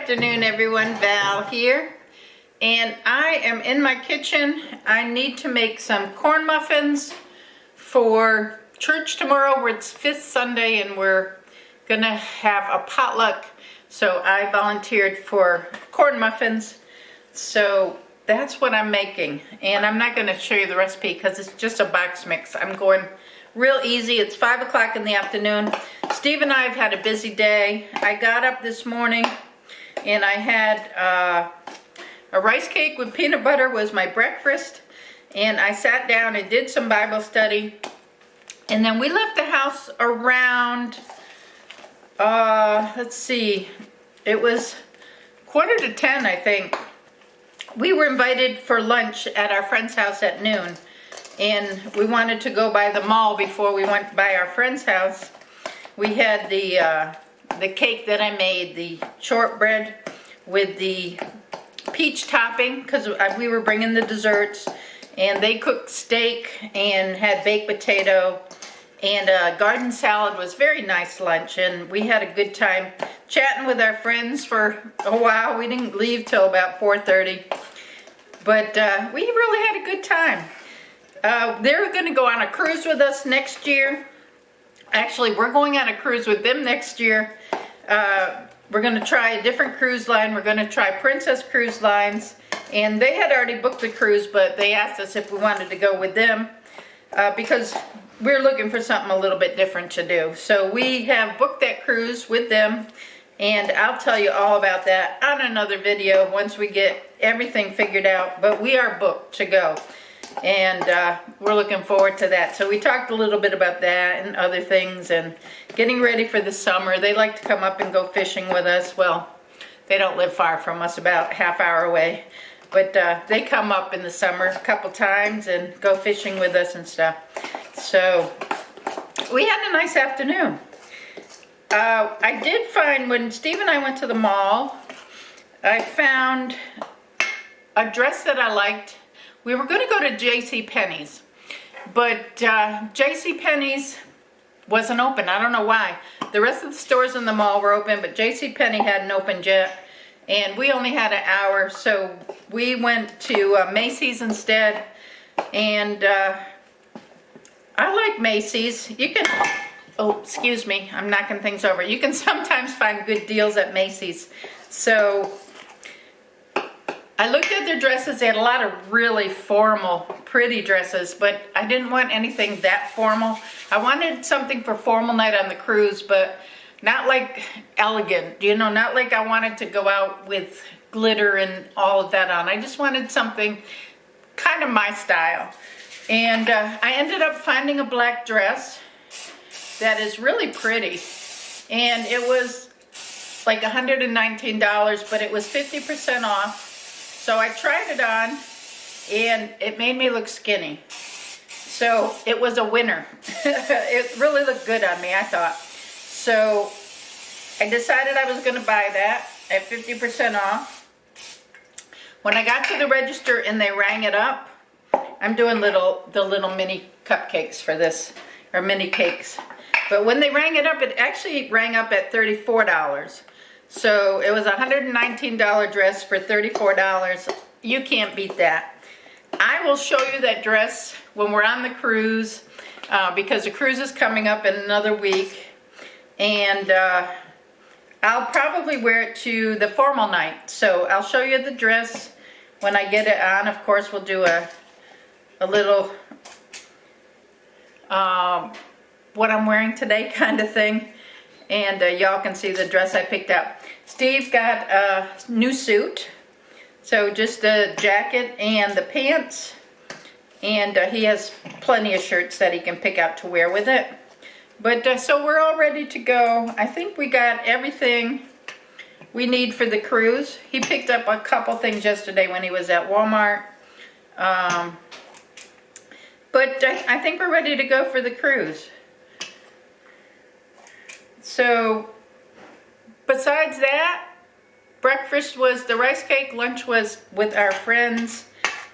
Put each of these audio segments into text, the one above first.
afternoon, everyone. Val here, and I am in my kitchen. I need to make some corn muffins for church tomorrow. It's Fifth Sunday and we're gonna have a potluck, so I volunteered for corn muffins. So that's what I'm making, and I'm not gonna show you the recipe because it's just a box mix. I'm going real easy. It's 5 o'clock in the afternoon. Steve and I have had a busy day. I got up this morning and I had a rice cake with peanut butter was my breakfast, and I sat down and did some Bible study, and then we left the house around let's see, it was 9:45, I think. We were invited for lunch at our friend's house at noon, and we wanted to go by the mall before we went by our friend's house. We had the cake that I made, the shortbread with the peach topping, because we were bringing the desserts, and they cooked steak and had baked potato, and a garden salad. Was very nice lunch, and we had a good time chatting with our friends for a while. We didn't leave till about 4:30, but we really had a good time. They're going to go on a cruise with us next year. Actually, we're going on a cruise with them next year. We're going to try a different cruise line. We're going to try Princess Cruise Lines. And they had already booked the cruise, but they asked us if we wanted to go with them because we're looking for something a little bit different to do. So we have booked that cruise with them, and I'll tell you all about that on another video once we get everything figured out. But we are booked to go, and we're looking forward to that. So we talked a little bit about that and other things, and getting ready for the summer. They like to come up and go fishing with us. Well, they don't live far from us, about a half hour away, but they come up in the summer a couple times and go fishing with us and stuff. So we had a nice afternoon. I did find, when Steve and I went to the mall, I found a dress that I liked. We were going to go to JCPenney's, but JCPenney's wasn't open. I don't know why. The rest of the stores in the mall were open, but JCPenney hadn't opened yet, and we only had an hour, so we went to Macy's instead. And I like Macy's. You can, oh, excuse me, I'm knocking things over. You can sometimes find good deals at Macy's. So I looked at their dresses. They had a lot of really formal, pretty dresses, but I didn't want anything that formal. I wanted something for formal night on the cruise, but not like elegant, you know, not like I wanted to go out with glitter and all of that on. I just wanted something kind of my style. And I ended up finding a black dress that is really pretty. And it was like $119, but it was 50% off. So I tried it on, and it made me look skinny. So it was a winner. It really looked good on me, I thought. So I decided I was going to buy that at 50% off. When I got to the register and they rang it up, I'm doing the little mini cupcakes for this, or mini cakes. But when they rang it up, it actually rang up at $34. So it was a $119 dress for $34. You can't beat that. I will show you that dress when we're on the cruise, because the cruise is coming up in another week. And I'll probably wear it to the formal night. So I'll show you the dress when I get it on. Of course, we'll do a little what I'm wearing today kind of thing. And y'all can see the dress I picked out. Steve got a new suit. So just a jacket and the pants. And he has plenty of shirts that he can pick out to wear with it. But so we're all ready to go. I think we got everything we need for the cruise. He picked up a couple things yesterday when he was at Walmart. But I think we're ready to go for the cruise. So besides that, breakfast was the rice cake. Lunch was with our friends.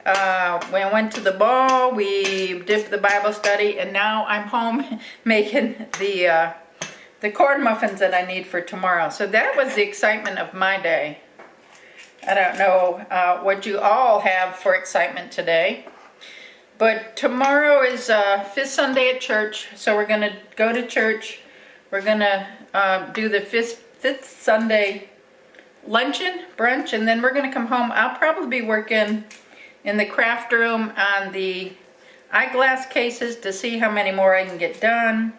We went to the ball, we did the Bible study, and now I'm home making the the corn muffins that I need for tomorrow. So that was the excitement of my day. I don't know what you all have for excitement today. But tomorrow is fifth Sunday at church, so we're going to go to church. We're going to do the fifth Sunday luncheon, brunch, and then we're going to come home. I'll probably be working in the craft room on the eyeglass cases to see how many more I can get done.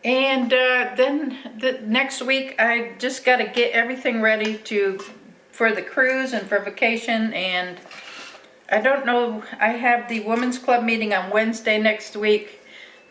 And then the next week I just got to get everything ready for the cruise and for vacation. And I don't know, I have the women's club meeting on Wednesday next week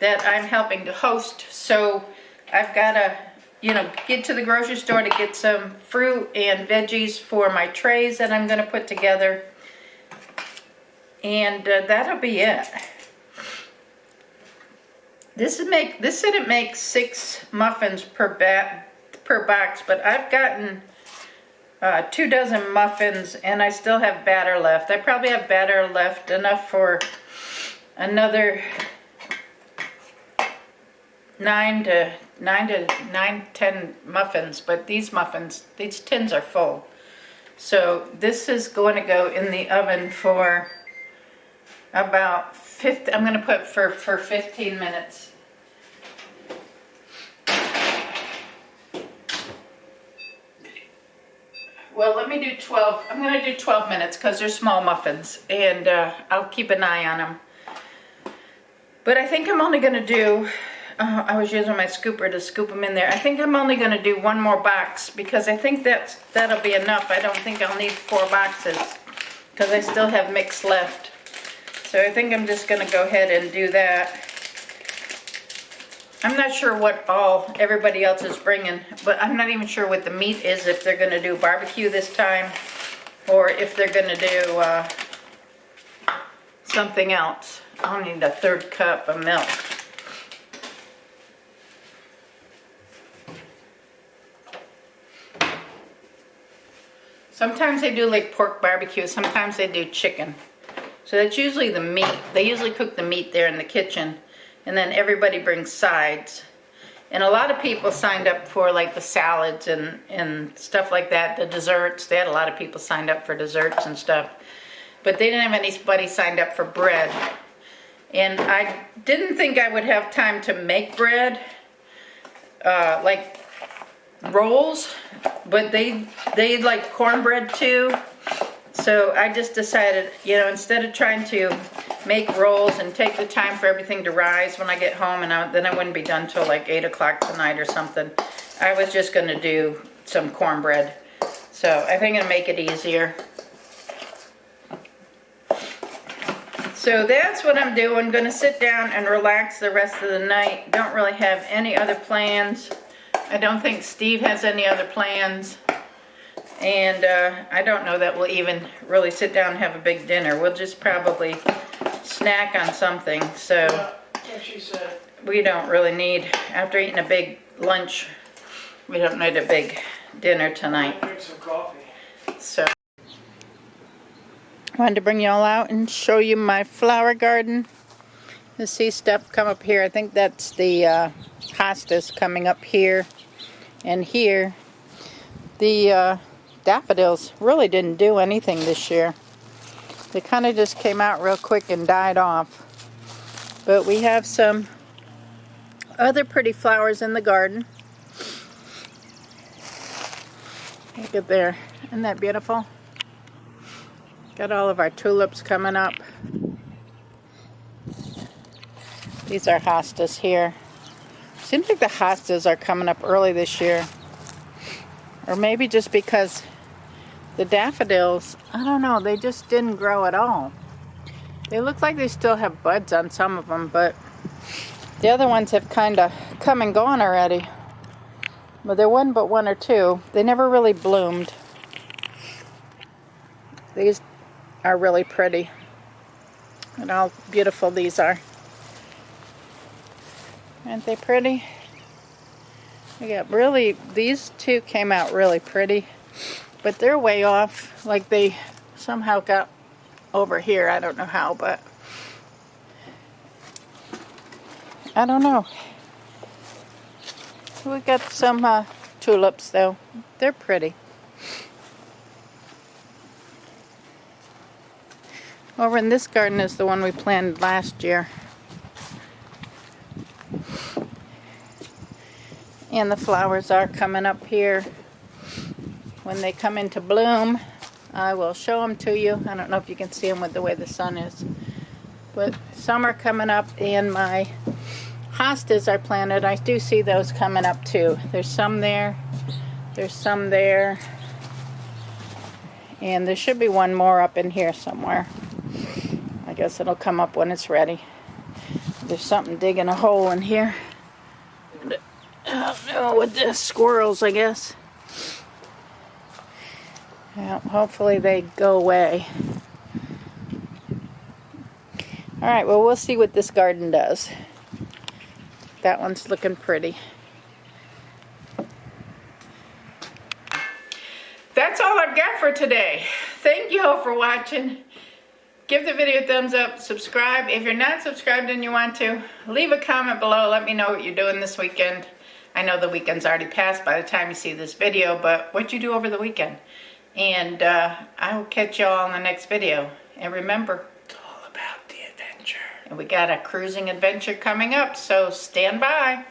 that I'm helping to host, so I've got to, you know, get to the grocery store to get some fruit and veggies for my trays that I'm going to put together, and that'll be it. This said it makes 6 muffins per box, but I've gotten 2 dozen muffins and I still have batter left. I probably have batter left enough for another 10 muffins, but these tins are full. So this is going to go in the oven for about I'm going to put for 15 minutes. Well, let me do 12. I'm going to do 12 minutes because they're small muffins, and I'll keep an eye on them. But I think I'm only going to do, I was using my scooper to scoop them in there. I think I'm only going to do 1 more box because I think that'll be enough. I don't think I'll need 4 boxes because I still have mix left. So I think I'm just going to go ahead and do that. I'm not sure what everybody else is bringing, but I'm not even sure what the meat is, if they're going to do barbecue this time or if they're going to do something else. I'll need a 1/3 cup of milk. Sometimes they do like pork barbecue, sometimes they do chicken. So that's usually the meat. They usually cook the meat there in the kitchen. And then everybody brings sides. And a lot of people signed up for like the salads and stuff like that, the desserts. They had a lot of people signed up for desserts and stuff. But they didn't have anybody signed up for bread. And I didn't think I would have time to make bread, like rolls, but they like cornbread too. So I just decided, you know, instead of trying to make rolls and take the time for everything to rise when I get home, and then I wouldn't be done till like 8 o'clock tonight or something, I was just going to do some cornbread. So I think it'll make it easier. So that's what I'm doing. I'm going to sit down and relax the rest of the night. Don't really have any other plans. I don't think Steve has any other plans. And I don't know that we'll even really sit down and have a big dinner. We'll just probably snack on something. So we don't really need, after eating a big lunch, we don't need a big dinner tonight. Drink some coffee. So I wanted to bring you all out and show you my flower garden. You see stuff come up here. I think that's the hostas coming up here and here. The daffodils really didn't do anything this year. They kind of just came out real quick and died off. But we have some other pretty flowers in the garden. Look at there. Isn't that beautiful? Got all of our tulips coming up. These are hostas here. Seems like the hostas are coming up early this year. Or maybe just because the daffodils, I don't know, they just didn't grow at all. They look like they still have buds on some of them, but the other ones have kind of come and gone already. Well, there wasn't but 1 or 2. They never really bloomed. These are really pretty. And how beautiful these are. Aren't they pretty? Yeah, really, these 2 came out really pretty, but they're way off. Like they somehow got over here. I don't know how, but I don't know. We got some tulips though. They're pretty. Over in this garden is the one we planted last year. And the flowers are coming up here. When they come into bloom, I will show them to you. I don't know if you can see them with the way the sun is. But some are coming up, and my hostas are planted. I do see those coming up too. There's some there. There's some there. And there should be one more up in here somewhere. I guess it'll come up when it's ready. There's something digging a hole in here. I don't know, with the squirrels, I guess. Well, hopefully they go away. Alright, well, we'll see what this garden does. That one's looking pretty. That's all I've got for today. Thank you all for watching. Give the video a thumbs up, subscribe. If you're not subscribed and you want to, leave a comment below. Let me know what you're doing this weekend. I know the weekend's already passed by the time you see this video, but what you do over the weekend. And I will catch y'all in the next video. And remember, it's all about the adventure. And we got a cruising adventure coming up, so stand by.